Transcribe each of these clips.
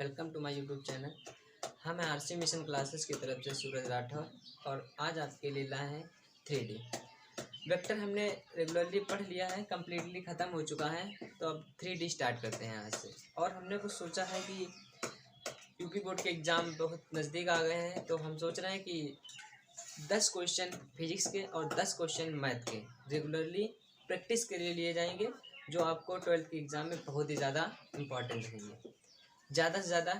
Welcome to my YouTube channel. हम RC mission classes की तरफ से सूरज राठौर और आज आपके लिए लाए हैं 3D वेक्टर। हमने रेगुलरली पढ़ लिया है, कम्प्लीटली ख़त्म हो चुका है, तो अब 3D स्टार्ट करते हैं आज से। और हमने कुछ सोचा है कि यूपी बोर्ड के एग्ज़ाम बहुत नज़दीक आ गए हैं, तो हम सोच रहे हैं कि 10 क्वेश्चन फिजिक्स के और 10 क्वेश्चन मैथ के रेगुलरली प्रैक्टिस के लिए जाएंगे, जो आपको 12th के एग्ज़ाम में बहुत ही ज़्यादा इम्पॉर्टेंट रहेंगे। ज़्यादा से ज़्यादा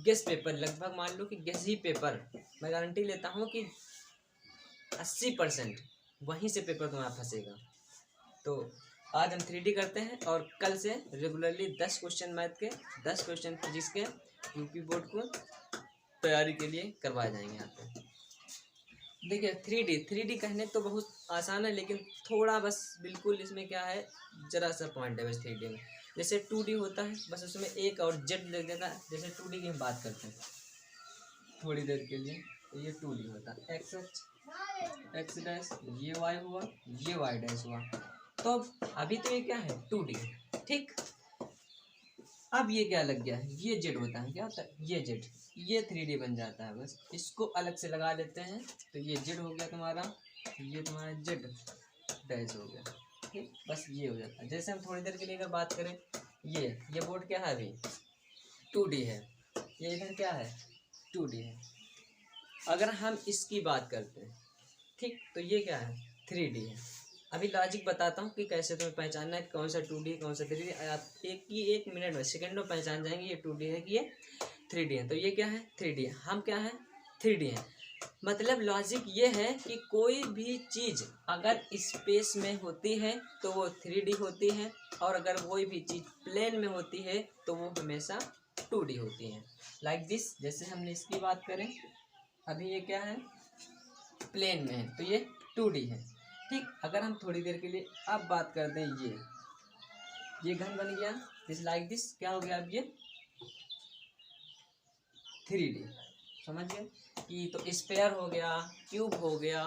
गेस पेपर, लगभग मान लो कि गेस ही पेपर, मैं गारंटी लेता हूँ कि 80% वहीं से पेपर तुम्हारा फंसेगा। तो आज हम 3D करते हैं और कल से रेगुलरली 10 क्वेश्चन मैथ के, 10 क्वेश्चन फिजिक्स के यूपी बोर्ड को तैयारी के लिए करवाए जाएंगे यहाँ पे। देखिए 3D कहने तो बहुत आसान है, लेकिन थोड़ा बस बिल्कुल इसमें क्या है, ज़रा सा पॉइंट है बस 3D में। जैसे 2D होता है, बस उसमें एक और जेड लग जाता है। जैसे 2D की हम बात करते हैं थोड़ी देर के लिए, तो ये 2D होता है, एक्स डैश, ये वाई हुआ, ये वाई डैश हुआ। तो अभी तो ये क्या है, 2D, ठीक। अब ये क्या लग गया है, ये जेड होता है, क्या होता है, ये जेड, ये 3D बन जाता है। बस इसको अलग से लगा लेते हैं, तो ये जेड हो गया तुम्हारा, ये तुम्हारा जेड डैश हो गया, ठीक। बस ये हो जाता है। जैसे हम थोड़ी देर के लिए अगर बात करें, ये बोर्ड क्या है, अभी 2D है, ये इधर क्या है, 2D है। अगर हम इसकी बात करते हैं, ठीक, तो ये क्या है, 3D है। अभी लॉजिक बताता हूँ कि कैसे तुम्हें पहचानना है कौन सा 2D कौन सा 3D। आप एक मिनट में, सेकंड में पहचान जाएंगे ये 2D है कि ये 3D है। तो ये क्या है, 3D है, हम क्या है, 3D है। मतलब लॉजिक ये है कि कोई भी चीज़ अगर स्पेस में होती है तो वो 3D होती है, और अगर कोई भी चीज़ प्लेन में होती है तो वो हमेशा 2D होती है। लाइक दिस, जैसे हमने इसकी बात करें, अभी ये क्या है, प्लेन में है, तो ये 2D है, ठीक। अगर हम थोड़ी देर के लिए अब बात करते हैं, ये घन बन गया, दिस लाइक दिस, क्या हो गया, अब ये 3D, समझ गए कि तो स्फेयर हो गया, क्यूब हो गया,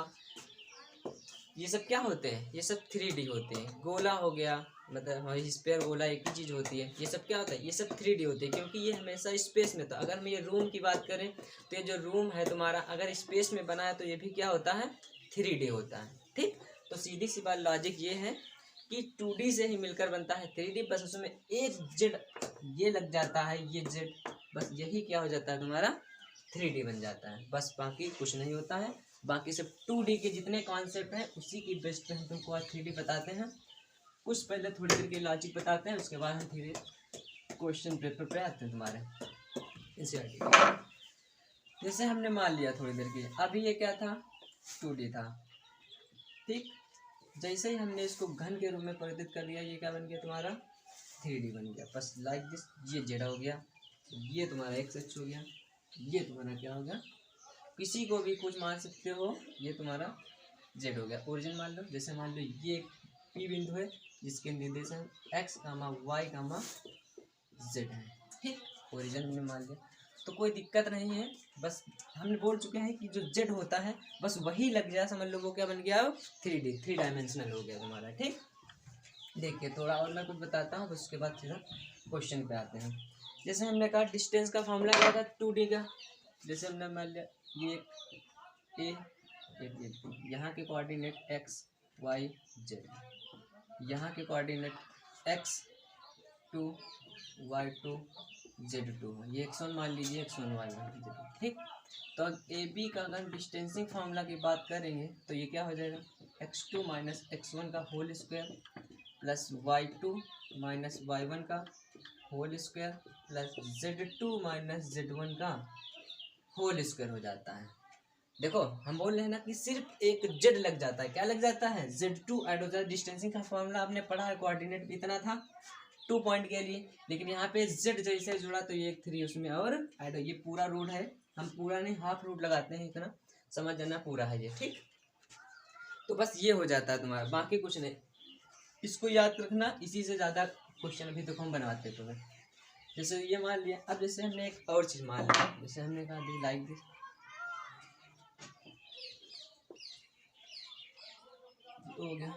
ये सब क्या होते हैं, ये सब 3D होते हैं। गोला हो गया, मतलब हमारी स्फेयर गोला एक ही चीज़ होती है। ये सब क्या होता है, ये सब 3D होते हैं, क्योंकि ये हमेशा स्पेस में था। अगर हम ये रूम की बात करें, तो ये जो रूम है तुम्हारा, अगर स्पेस में बना है तो ये भी क्या होता है, 3D होता है, ठीक। तो सीधी सी बात लॉजिक ये है कि 2D से ही मिलकर बनता है 3D। बस उसमें एक जेड ये लग जाता है, ये जेड, बस यही क्या हो जाता है, तुम्हारा 3D बन जाता है। बस बाकी कुछ नहीं होता है। बाकी सब 2D के जितने कॉन्सेप्ट हैं उसी की बेस्ट पे हम तुमको आज 3D बताते हैं। कुछ पहले थोड़ी देर की लॉजिक बताते हैं, उसके बाद हम धीरे क्वेश्चन पेपर पे आते हैं तुम्हारे NCERT। जैसे हमने मान लिया थोड़ी देर की, अभी ये क्या था, 2D था, ठीक। जैसे ही हमने इसको घन के रूप में परिवर्तित कर दिया, ये क्या बन गया तुम्हारा, 3D बन गया। बस लाइक दिस, ये जेड हो गया, ये तुम्हारा एक्स हो गया, ये तुम्हारा क्या हो गया, किसी को भी कुछ मान सकते हो, ये तुम्हारा जेड हो गया। ओरिजिन मान लो, जैसे मान लो ये पी बिंदु है जिसके निर्देशन एक्स कामा वाई कामा जेड है, ठीक। ओरिजिन हमने मान लिया, तो कोई दिक्कत नहीं है। बस हमने बोल चुके हैं कि जो जेड होता है बस वही लग जाए, समझ लो वो क्या बन गया, 3D, 3 डायमेंशनल हो गया तुम्हारा, ठीक। देखिए थोड़ा और मैं कुछ बताता हूँ, उसके बाद सीधा क्वेश्चन पे आते हैं। जैसे हमने कहा डिस्टेंस का फॉर्मूला क्या था 2D का। जैसे हमने मान लिया ये ए, यहाँ के कोऑर्डिनेट एक्स वाई जेड, यहाँ के कोऑर्डिनेट एक्स 2 वाई 2 जेड 2, ये x1 मान लीजिए, x1 y 1, ठीक। तो अब ए बी का अगर डिस्टेंसिंग फार्मूला की बात करेंगे तो ये क्या हो जाएगा, x2 माइनस x1 का whole square plus y2 minus y1 का whole square plus z2 minus z1 का होल स्क्वायर हो जाता है। देखो हम बोल रहे हैं ना कि सिर्फ एक जेड लग जाता है, क्या लग जाता है, Z2 ऐड हो जाता है। डिस्टेंसिंग का फॉर्मूला आपने पढ़ा है, कोऑर्डिनेट इतना था 2 पॉइंट के लिए, लेकिन यहाँ पे जेड जैसे जुड़ा तो ये 3 उसमें और ऐड हो। ये पूरा रूट है, हम पूरा नहीं हाफ रूट लगाते हैं, इतना समझ जाना, पूरा है ये, ठीक। तो बस ये हो जाता है तुम्हारा, बाकी कुछ नहीं। इसको याद रखना, इसी से ज़्यादा क्वेश्चन अभी तक हम बनवाते थे। जैसे ये मान लिया, अब जैसे हमने एक और चीज़ मान लिया, जैसे हमने कहा दी लाइक दिस, हो गया,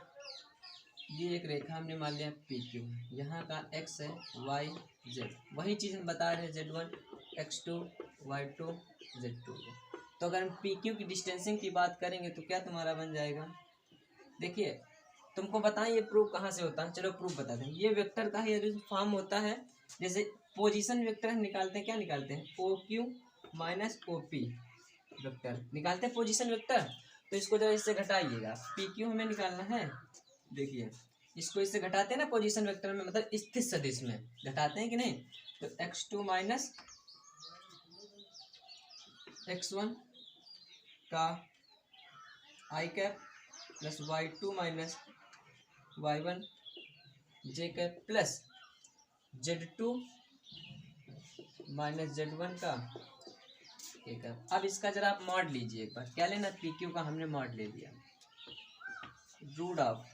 ये एक रेखा हमने मान लिया पी क्यू, यहाँ का एक्स है वाई जेड, वही चीज़ हम बता रहे हैं Z1 x2 y2 z2। तो अगर हम पी क्यू की डिस्टेंसिंग की बात करेंगे तो क्या तुम्हारा बन जाएगा, देखिए तुमको बताएं ये प्रूफ कहाँ से होता है, चलो प्रूफ बताते हैं। ये वेक्टर का ये जो फॉर्म होता है, जैसे पोजीशन वेक्टर हम निकालते हैं, क्या निकालते हैं, O Q minus O P vector निकालते हैं पोजीशन वेक्टर। तो इसको जरा इससे घटाइएगा, पी क्यू हमें निकालना है, देखिए इसको इससे घटाते हैं ना पोजीशन वेक्टर में, मतलब स्थित सदिश में घटाते हैं कि नहीं। तो x2 माइनस x1 का i cap plus y2 minus y1 j cap plus z2 minus z1 का के कैप। अब इसका जरा आप मॉड लीजिए एक बार, क्या लेना, पी क्यू का हमने मॉड ले लिया, रूट ऑफ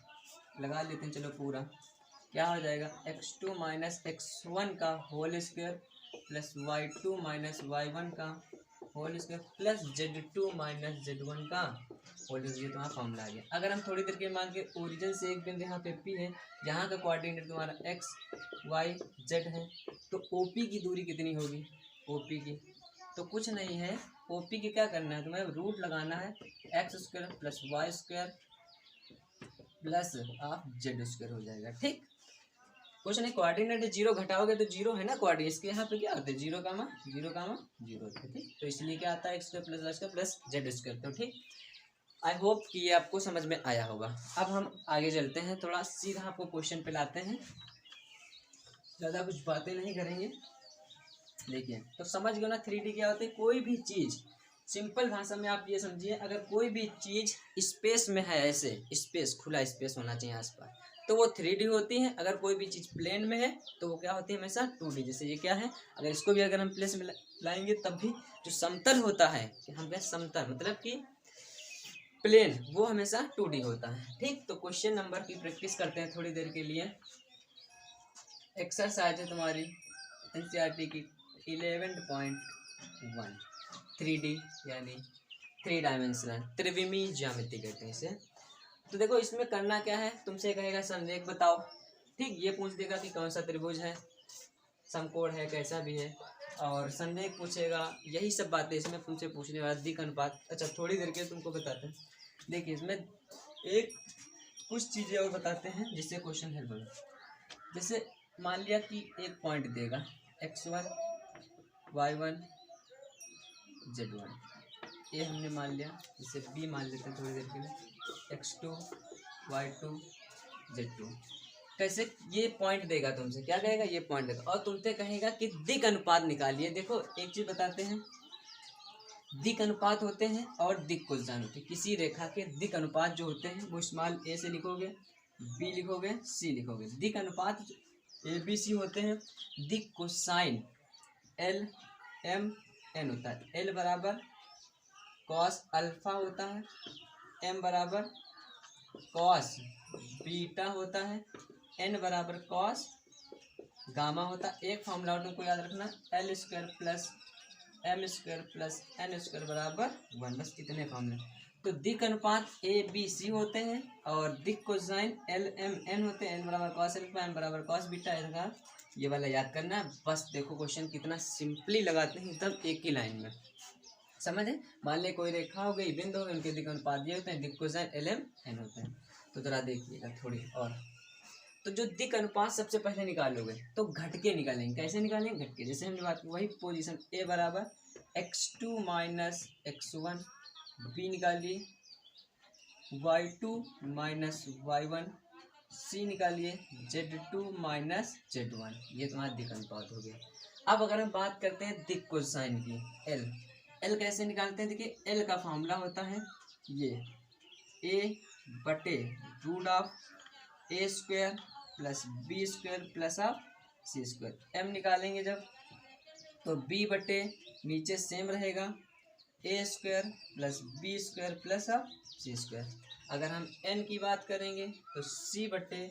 लगा लेते हैं, चलो पूरा क्या हो जाएगा, x2 माइनस x1 का whole square plus y2 minus y1 का whole square plus z2 minus z1 का होल स्क्वायर। तुम्हारा फॉर्मूला आ गया। अगर हम थोड़ी देर के मान के ओरिजिन से एक बिंदु यहाँ पे P है, यहाँ का कोऑर्डिनेट तुम्हारा x y z है, तो OP की दूरी कितनी होगी, OP की तो कुछ नहीं है, OP की क्या करना है तुम्हें, रूट लगाना है x square plus Y square plus आप जेड स्क्वायर हो जाएगा, ठीक। कुछ नहीं, कोऑर्डिनेट जीरो घटाओगे तो जीरो है ना कोऑर्डिनेट, इसके यहाँ पे क्या होता है, जीरो कामा जीरो होता है, ठीक। तो इसलिए क्या आता है, X square plus Y square plus Z square, तो ठीक। आई होप कि ये आपको समझ में आया होगा। अब हम आगे चलते हैं, थोड़ा सीधा आपको क्वेश्चन पे लाते हैं, ज़्यादा कुछ बातें नहीं करेंगे। देखिए तो समझ गए ना 3D क्या होता है, कोई भी चीज़ सिंपल भाषा में आप ये समझिए, अगर कोई भी चीज़ स्पेस में है, ऐसे स्पेस खुला स्पेस होना चाहिए आसपास, तो वो 3D होती है। अगर कोई भी चीज़ प्लेन में है तो वो क्या होती है, हमेशा 2D। जैसे ये क्या है, अगर इसको भी अगर हम प्लेस में लाएंगे तब भी जो समतल होता है, कि हम क्या समतल मतलब कि प्लेन, वो हमेशा 2D होता है, ठीक। तो क्वेश्चन नंबर की प्रैक्टिस करते हैं थोड़ी देर के लिए। एक्सरसाइज है तुम्हारी NCERT की 11.1 3D यानी 3 डायमेंशनल त्रिविमीय ज्यामिति कहते हैं इसे। तो देखो इसमें करना क्या है, तुमसे कहेगा संरेख बताओ, ठीक। ये पूछ देगा कि कौन सा त्रिभुज है, समकोण है, कैसा भी है, और संरेख पूछेगा, यही सब बातें इसमें तुमसे पूछने वाला, दिक् अनुपात। अच्छा थोड़ी देर के तुमको बताते हैं, देखिए इसमें एक कुछ चीज़ें और बताते हैं जिससे क्वेश्चन हेल्प होगा। जैसे मान लिया कि एक पॉइंट देगा x1 y1 z1, ये हमने मान लिया, जैसे b मान लेते हैं थोड़ी देर के लिए, x2 y2 z2। कैसे, ये पॉइंट देगा तुमसे, क्या कहेगा, ये पॉइंट देगा, और तुमसे कहेगा कि दिक् अनुपात निकालिए। देखो एक चीज बताते हैं, दिक् अनुपात होते हैं और दिक् कोसाइन होते हैं। किसी रेखा के दिक् अनुपात जो होते हैं वो स्मॉल a से लिखोगे, b लिखोगे, c लिखोगे। दिक् अनुपात ABC होते हैं। दिक् कोसाइन L M N होता है। L बराबर कॉस अल्फा होता है, M बराबर कॉस बीटा होता है, N बराबर कॉस गामा होता है। एक फॉर्मूला तुमको याद रखना, L square plus M square plus N square बराबर 1, बस इतने फॉर्मूले। तो दिक् अनुपात ABC होते हैं और दिक् कोसाइन L M N होते हैं। N बराबर कॉस अल्फा, M बराबर कॉस बीटा, इसका ये वाला याद करना है। बस देखो क्वेश्चन कितना सिंपली लगाते हैं, एकदम एक ही लाइन में, समझ है। मान ले कोई रेखा हो गई, बिंदु हो गए, उनके दिक् अनुपात ये होते हैं, दिक् कोसाइन L M N होते हैं। तो जरा देखिएगा थोड़ी और, तो जो दिक् अनुपात सबसे पहले निकालोगे तो घट के निकालेंगे। कैसे निकालेंगे, घट के, जैसे हमने बात की वही पोजीशन A बराबर x2 माइनस x1, B निकालिए, y2 माइनस y1, C निकालिए, z2 माइनस z1। ये तुम्हारा दिक् अनुपात हो गया। अब अगर हम बात करते हैं दिक् कोसाइन की, L कैसे निकालते हैं, देखिए L का फॉर्मूला होता है ये a बटे root of a square plus B square plus of C square. M निकालेंगे जब तो b बटे नीचे सेम रहेगा a square plus B square plus of C square. अगर हम n की बात करेंगे तो c बटे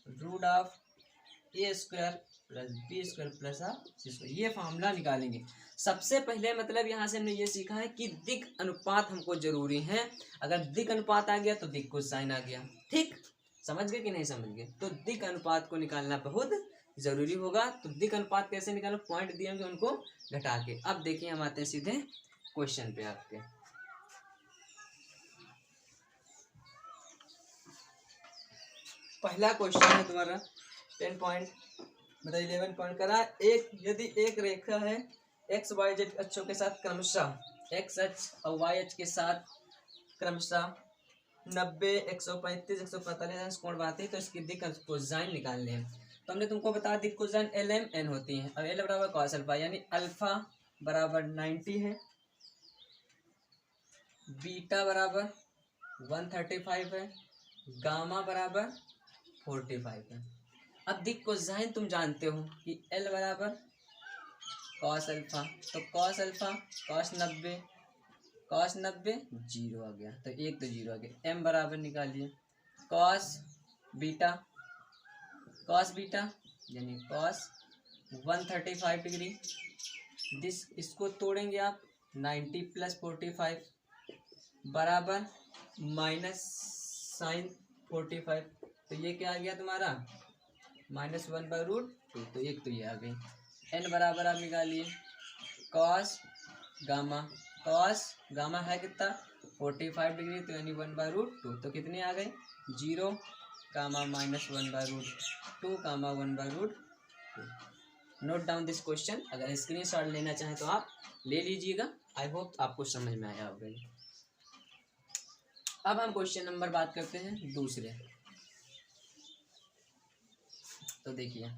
root of a square plus B square plus of C square. ये फार्मूला निकालेंगे। सबसे पहले मतलब यहाँ से हमने ये सीखा है कि दिक् अनुपात हमको जरूरी है। अगर दिक् अनुपात आ गया तो दिक् कोसाइन आ गया, ठीक। समझ गए कि नहीं समझ गए, तो दिक् अनुपात को निकालना बहुत जरूरी होगा। तो दिक् अनुपात कैसे निकालो, पॉइंट दिए होंगे उनको घटा के। अब देखिए हम आते हैं सीधे क्वेश्चन पे आपके। पहला क्वेश्चन है तुम्हारा 10 पॉइंट मतलब 11 पॉइंट करा। यदि एक रेखा है एक्स वाई जेड अक्षों के साथ क्रमशः एक्स अक्ष और वाई अक्ष के साथ क्रमशः 90, 135, 145 कोण बनाती है, तो इसकी दिक् कोसाइन निकालने हैं। तो हमने तुमको बता दिक् कोसाइन एल एम एन होती है। अब एल बराबर कॉस अल्फा, यानी अल्फा बराबर 90 है, बीटा बराबर 135 है, गामा बराबर 45 है। अब दिक् कोसाइन तुम जानते हो कि एल बराबर कॉस अल्फा, तो कॉस अल्फा कॉस 90 जीरो आ गया, तो एक तो जीरो आ गया। एम बराबर निकालिए कॉस बीटा यानी कॉस 135 डिग्री। इसको तोड़ेंगे आप, 90 प्लस 45 बराबर माइनस साइन 45, तो ये क्या आ गया तुम्हारा -1/√2, तो एक तो ये आ गई। एन बराबर आप निकालिए कॉस गामा है कितना 45 डिग्री, तो यानी 1/√2, तो कितने आ गए 0, -1/√2, 1/√2। Note down this question. अगर स्क्रीनशॉट लेना चाहें तो आप ले लीजिएगा। आई होप आपको समझ में आया होगा। अब हम क्वेश्चन नंबर बात करते हैं दूसरे। तो देखिए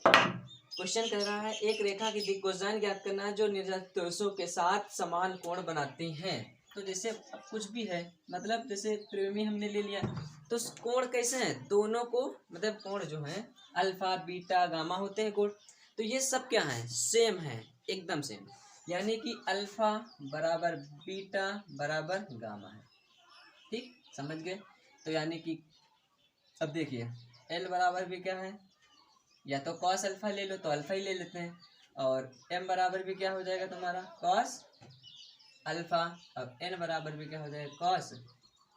क्वेश्चन कह रहा है एक रेखा की दिक् कोसाइन ज्ञात करना है जो निर्देशांकों के साथ समान कोण बनाती हैं। तो जैसे कुछ भी है, मतलब जैसे प्रेमी हमने ले लिया, तो कोण कैसे हैं दोनों को, मतलब कोण जो है अल्फा बीटा गामा होते हैं कोण, तो ये सब क्या है सेम है, एकदम सेम, यानी कि अल्फा बराबर बीटा बराबर गामा है। ठीक समझ गए। तो यानी कि अब देखिए एल बराबर भी क्या है, या तो कॉस अल्फा ले लो तो अल्फा ही ले लेते हैं, और एम बराबर भी क्या हो जाएगा तुम्हारा कॉस अल्फा, और एन बराबर भी क्या हो जाएगा कॉस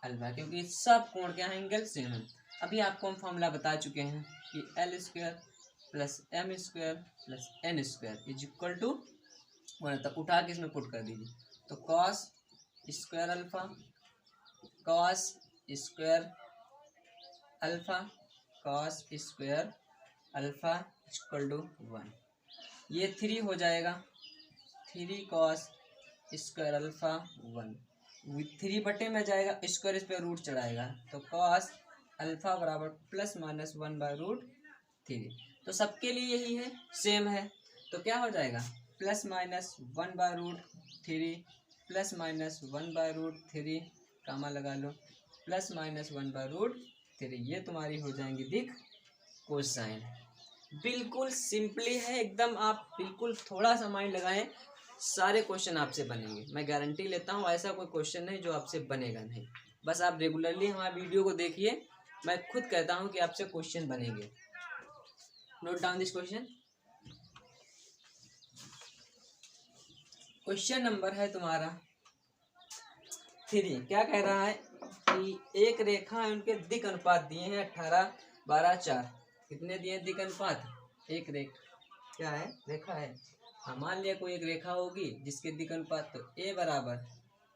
अल्फा, क्योंकि सब कोण क्या है एंगल सेम है। अभी आपको हम फॉर्मूला बता चुके हैं कि L square plus M square plus N square is equal to 1, तब उठा के इसमें पुट कर दीजिए, तो cos square alpha cos square alpha cos square alpha equal to 1, ये 3 हो जाएगा, 3 कॉस स्क्वायर अल्फा 1, 3 बटे में जाएगा, स्क्वायर इस पर रूट चढ़ाएगा, तो कॉस अल्फा बराबर प्लस माइनस 1/√3। तो सबके लिए यही है सेम है, तो क्या हो जाएगा प्लस माइनस 1/√3 प्लस माइनस 1/√3 कामा लगा लो, प्लस माइनस 1/√3, ये तुम्हारी हो जाएंगी दिक् कोसाइन। बिल्कुल सिंपली है एकदम, आप बिल्कुल थोड़ा सा माइंड लगाएं, सारे क्वेश्चन आपसे बनेंगे, मैं गारंटी लेता हूँ। ऐसा कोई क्वेश्चन नहीं जो आपसे बनेगा नहीं, बस आप रेगुलरली हमारे वीडियो को देखिए, मैं खुद कहता हूँ कि आपसे क्वेश्चन बनेंगे। Note down this question. Question number है तुम्हारा 3। क्या कह रहा है कि एक रेखा है, उनके दिक् अनुपात दिए हैं 18, 12, 4। कितने दिए दिक् अनुपात, एक रेखा क्या है रेखा है, हाँ मान लिया कोई एक रेखा होगी जिसके दिक् अनुपात, तो ए बराबर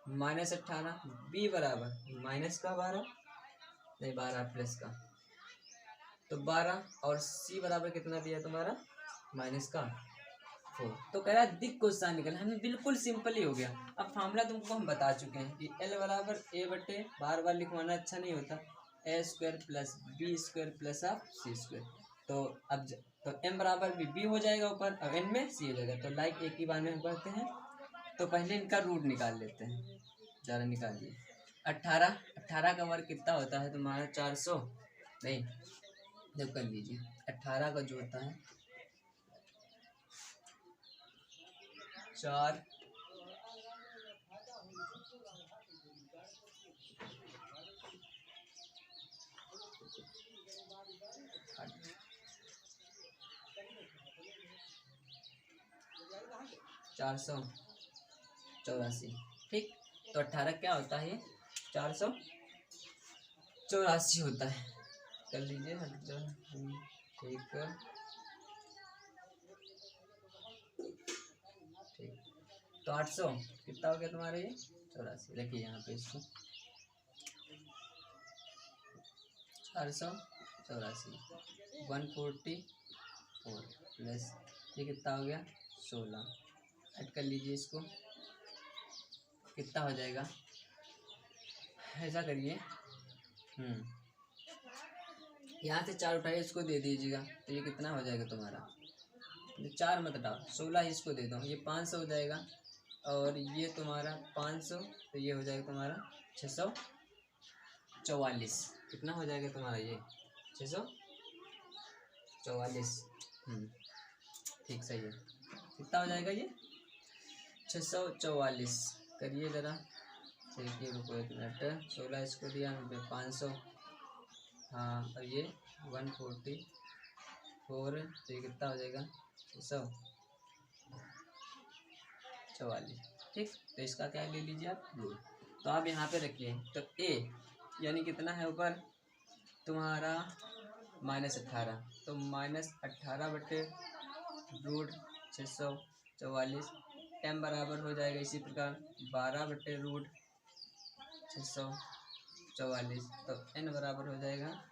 -18, बी बराबर -12 नहीं 12 प्लस का, तो 12, और सी बराबर कितना दिया तुम्हारा -4। तो कह रहा है दिक् कोसाइन निकल, हमें बिल्कुल सिंपल ही हो गया। अब फार्मूला तुमको हम बता चुके हैं कि एल बराबर ए बटे, बार बार लिखवाना अच्छा नहीं होता, A square plus B square plus of C square, तो अब तो एम बराबर भी बी हो जाएगा ऊपर, और एन में सी हो जाएगा, तो लाइक एक ही बार में हम करते हैं। तो पहले इनका रूट निकाल लेते हैं, ज़रा निकालिए। 18 का वर्ग कितना होता है तुम्हारा 400, नहीं जब कर लीजिए 18 का जो होता है 4 484। ठीक, तो 18 क्या होता है, 484 होता है। कर लीजिए, एक तो 800 कितना हो गया तुम्हारा ये 84। लिखिए यहाँ पे इसको 484 144 प्लस ये कितना हो गया 16। ऐड कर लीजिए इसको, कितना हो जाएगा, ऐसा करिए यहाँ से 4 उठाइए, इसको दे दीजिएगा तो ये कितना हो जाएगा तुम्हारा, 4 मत डाल 16 इसको दे दो, ये 500 हो जाएगा और ये तुम्हारा 500 तो ये हो जाएगा तुम्हारा 644। कितना हो जाएगा तुम्हारा ये 644। ठीक सही है, कितना हो जाएगा ये 644। करिए ज़रा, देखिए रुको एक मिनट, 16 इसको दिया 500, हाँ और ये 144 तो ये कितना हो जाएगा 644। ठीक, तो इसका क्या ले लीजिए आप रूट। तो आप यहाँ पे रखिए, तो ए यानी कितना है ऊपर तुम्हारा -18, तो -18 बटे रूट 644। m बराबर हो जाएगा इसी प्रकार 12 बटे रूट 644। तो n बराबर हो जाएगा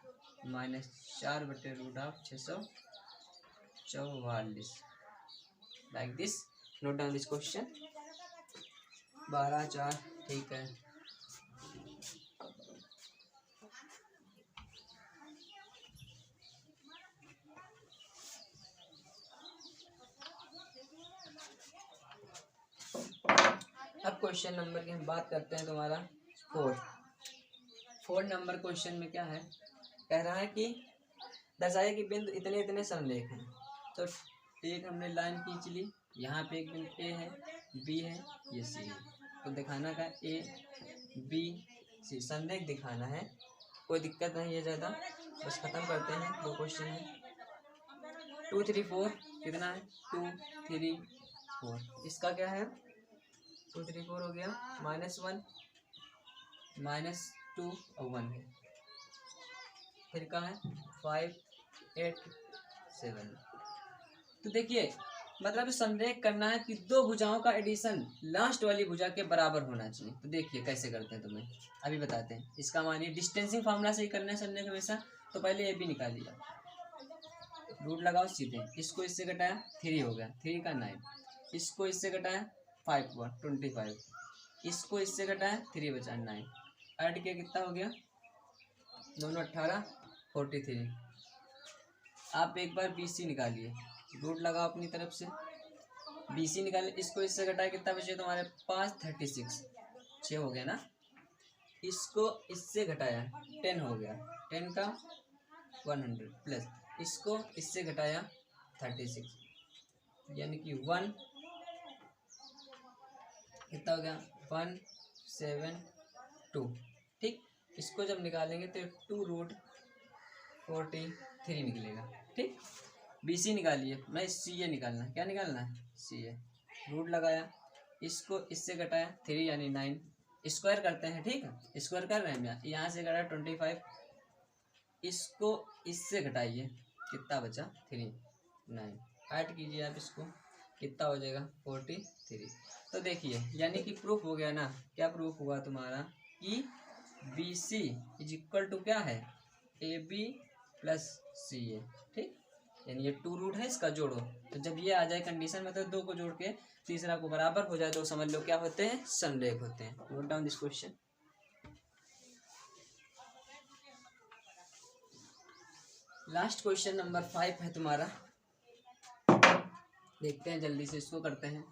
-4 बटे root of 644। Like this, note down this question. 12 4 ठीक है। अब क्वेश्चन नंबर की हम बात करते हैं तुम्हारा 4 नंबर क्वेश्चन में क्या है, कह रहा है कि दर्शाया कि बिंदु इतने इतने समलेख हैं। तो एक हमने लाइन खींच ली, यहाँ पे एक बिंदु ए है, बी है, ये सी है। तो दिखाना का ए बी सी समलेख दिखाना है, कोई दिक्कत नहीं है ज़्यादा, बस ख़त्म करते हैं। 2 क्वेश्चन है, 2 3 4 कितना है 2 3 4। इसका क्या है 2 3 4 हो गया, -1 -2 और 1 है। फिर का है 5 8 7। तो देखिए मतलब समलेख करना है कि 2 भुजाओं का एडिशन लास्ट वाली भुजा के बराबर होना चाहिए। तो देखिए कैसे करते हैं, तुम्हें अभी बताते हैं। इसका मानिए डिस्टेंसिंग फार्मूला से ही करना है समलेख हमेशा। तो पहले ए बी निकालिए, रूट लगाओ सीधे, इसको इससे घटाया 3 हो गया, 3 का 9, इसको इससे घटाया 5 हुआ 25, इसको इससे घटाया 3 बचा 9, ऐड किया कितना हो गया, दोनों 18 43। आप एक बार BC निकालिए, रूट लगाओ अपनी तरफ से, BC निकालिए, इसको इससे घटाया कितना बचे तुम्हारे पास 36, 6 हो गया ना। इसको इससे घटाया 10 हो गया, 10 का 100 प्लस इसको इससे घटाया 36 यानी कि 1 कितना हो गया 172। ठीक, इसको जब निकालेंगे तो 2√43 निकलेगा। ठीक, BC निकालिए, मैं CA निकालना, क्या निकालना है CA, रूट लगाया, इसको इससे घटाया 3 यानी 9, स्क्वायर करते हैं। ठीक है, स्क्वायर कर रहे हैं हम, यहाँ से घटाया 25, इसको इससे घटाइए कितना बचा 3 9, ऐड कीजिए आप इसको, कितना हो जाएगा 43। तो देखिए यानी कि प्रूफ हो गया ना, क्या प्रूफ हुआ तुम्हारा कि BC इज इक्वल टू क्या है AB प्लस CA। ठीक, यानी ये 2 रूट है, इसका जोड़ो, तो जब ये आ जाए कंडीशन में तो 2 को जोड़ के तीसरा को बराबर हो जाए तो समझ लो क्या होते हैं समलेख होते हैं। Note down this question. Last question number 5 है तुम्हारा, देखते हैं जल्दी से इसको करते हैं।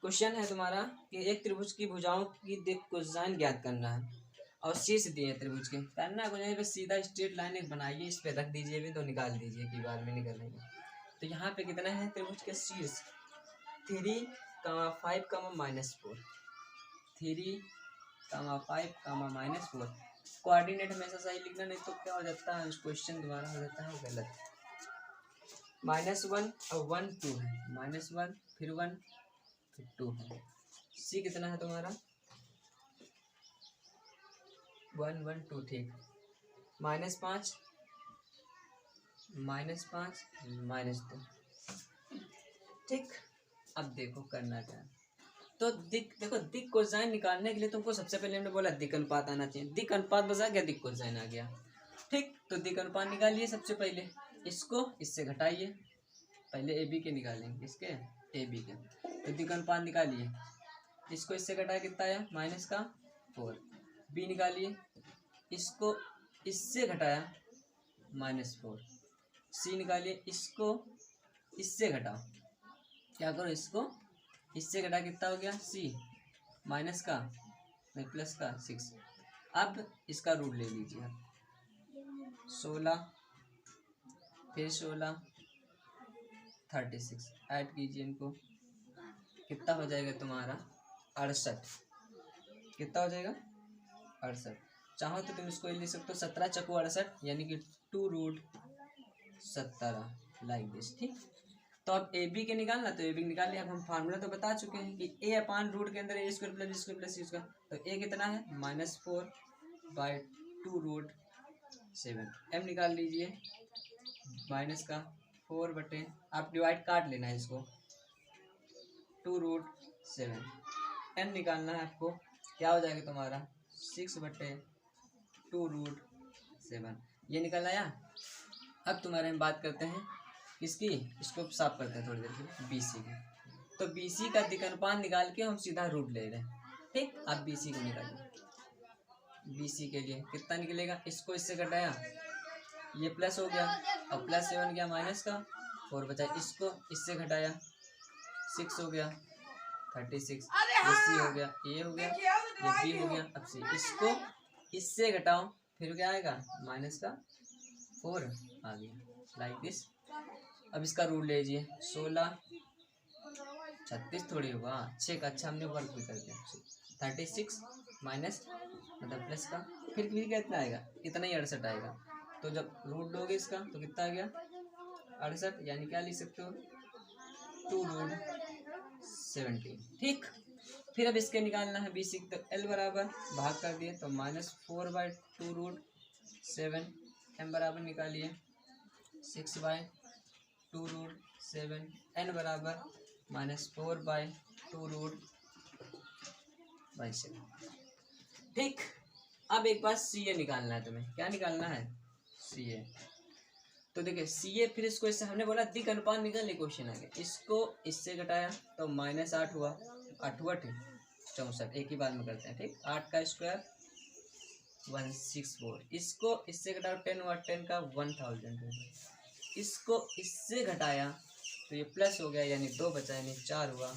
क्वेश्चन है तुम्हारा कि एक त्रिभुज की भुजाओं की दिक् कोसाइन ज्ञात करना है और शीर्ष दिए त्रिभुज के। करना कुछ नहीं, बस सीधा स्ट्रेट लाइन एक बनाइए, इस पे रख दीजिए भी तो निकाल दीजिए कि बार में निकल लेंगे। तो यहाँ पे कितना है त्रिभुज के शीर्ष 3, 5, -4, 3, 5, -4। कोऑर्डिनेट हमेशा सही लिखना, नहीं तो क्या हो जाता है क्वेश्चन दोबारा हो जाता है गलत। -1 और 1 2 है, -1 फिर 1 फिर 2 है। C कितना है तुम्हारा 1 1 2। ठीक, -5 -5 -2। ठीक, अब देखो करना क्या है। तो देखो दिक कोसाइन निकालने के लिए तुमको सबसे पहले हमने बोला दिक अनुपात आना चाहिए, दिक अनुपात बचा गया, दिक कोसाइन आ गया। ठीक, तो दिक अनुपात निकालिए सबसे पहले, इसको इससे घटाइए, पहले ए बी के निकालेंगे, इसके ए बी के, तो दिक अनुपात निकालिए, इसको इससे घटाया कितना आया माइनस का 4, बी निकालिए, इसको इससे घटाया -4, सी निकालिए, इसको इससे घटाओ, क्या करो इसको इससे घटा कितना हो गया सी, माइनस का नहीं प्लस का 6। अब इसका रूट ले लीजिए, 16 फिर 16 36 ऐड कीजिए इनको, कितना हो जाएगा तुम्हारा 68, कितना हो जाएगा 68। चाहो तो तुम इसको लिख सकते हो 17 चक्कू 68 यानी कि 2√17 लाइक दिस। ठीक, तो अब ए बी के निकालना, तो ए बी निकाल लिया। अब हम फार्मूला तो बता चुके हैं कि ए अपान रूट के अंदर A square plus B square plus C square, तो ए कितना है -4/2√7। एम निकाल लीजिए माइनस का 4 आप डिवाइड काट लेना है इसको 2√7। एन निकालना है आपको, क्या हो जाएगा तुम्हारा 6/2√7, ये निकल आया। अब तुम्हारे हम बात करते हैं किसकी, इसको साफ करते हैं थोड़ी देर के लिए, BC की। तो BC का दिक अनुपात निकाल के हम सीधा रूट ले रहे हैं। ठीक, अब BC को निकालिए, BC के लिए कितना निकलेगा, इसको इससे घटाया ये प्लस हो गया और प्लस 7 गया माइनस का 4 बचा, इसको इससे घटाया 6 हो गया 36, ये सी हो गया, ये हो गया, ये बी हो गया। अब सी, इसको इससे घटाओ फिर क्या आएगा माइनस का 4 आ गया लाइक दिस। अब इसका रूट ले लीजिए 16 36 थोड़ी होगा 6 का, अच्छा हमने वर्क भी कर दिया 36 माइनस मतलब प्लस का फिर कितना आएगा, इतना ही 68 आएगा। तो जब रूट लोगे इसका तो कितना आ गया 68, यानी क्या लिख सकते हो 2√17। ठीक, फिर अब इसके निकालना है BC, तो L बराबर भाग कर दिए तो -4/2√7, M बराबर निकालिए 6/2√7, N बराबर -4/2√7। ठीक, अब एक बार CA निकालना है तुम्हें, क्या निकालना है CA। तो देखिए CA, फिर इसको इससे हमने बोला दिक अनुपात निकालने क्वेश्चन आ गया, इसको इससे घटाया तो -8 हुआ, 8 हुआ ठीक 64, एक ही बार में करते हैं। ठीक, 8 का स्क्वायर 164, इसको इससे घटाओ 10 हुआ, 10 का 1000 हुआ, इसको इससे घटाया तो ये प्लस हो गया यानी 2 बचा यानी 4 हुआ,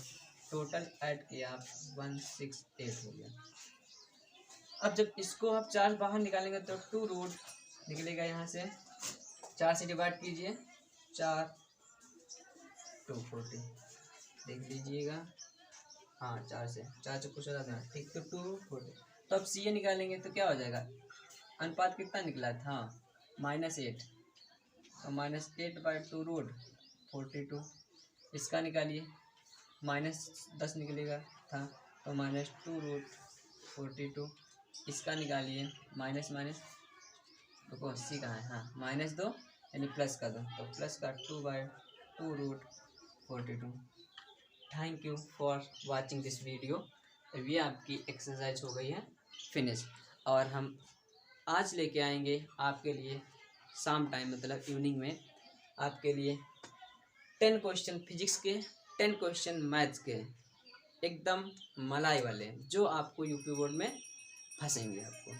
टोटल ऐड किया 168 हो गया। अब जब इसको आप 4 बाहर निकालेंगे तो 2 रूट निकलेगा, यहाँ से 4 से डिवाइड कीजिए 4 240 देख लीजिएगा, हाँ 4 से कुछ हो जाता है। ठीक, तो 240, तो अब CA निकालेंगे तो क्या हो जाएगा, अनुपात कितना निकला था -8, तो -8/2√42, इसका निकालिए -10 निकलेगा था तो -2√42, इसका निकालिए माइनस देखो सी कहाँ है, हाँ -2 यानी प्लस का 2, तो प्लस का 2/2√42। Thank you for watching this video. ये आपकी एक्सरसाइज हो गई है फिनिश, और हम आज लेके आएंगे आपके लिए शाम टाइम मतलब इवनिंग में आपके लिए 10 क्वेश्चन फिजिक्स के, 10 क्वेश्चन मैथ्स के, एकदम मलाई वाले जो आपको यूपी बोर्ड में फंसेंगे आपको।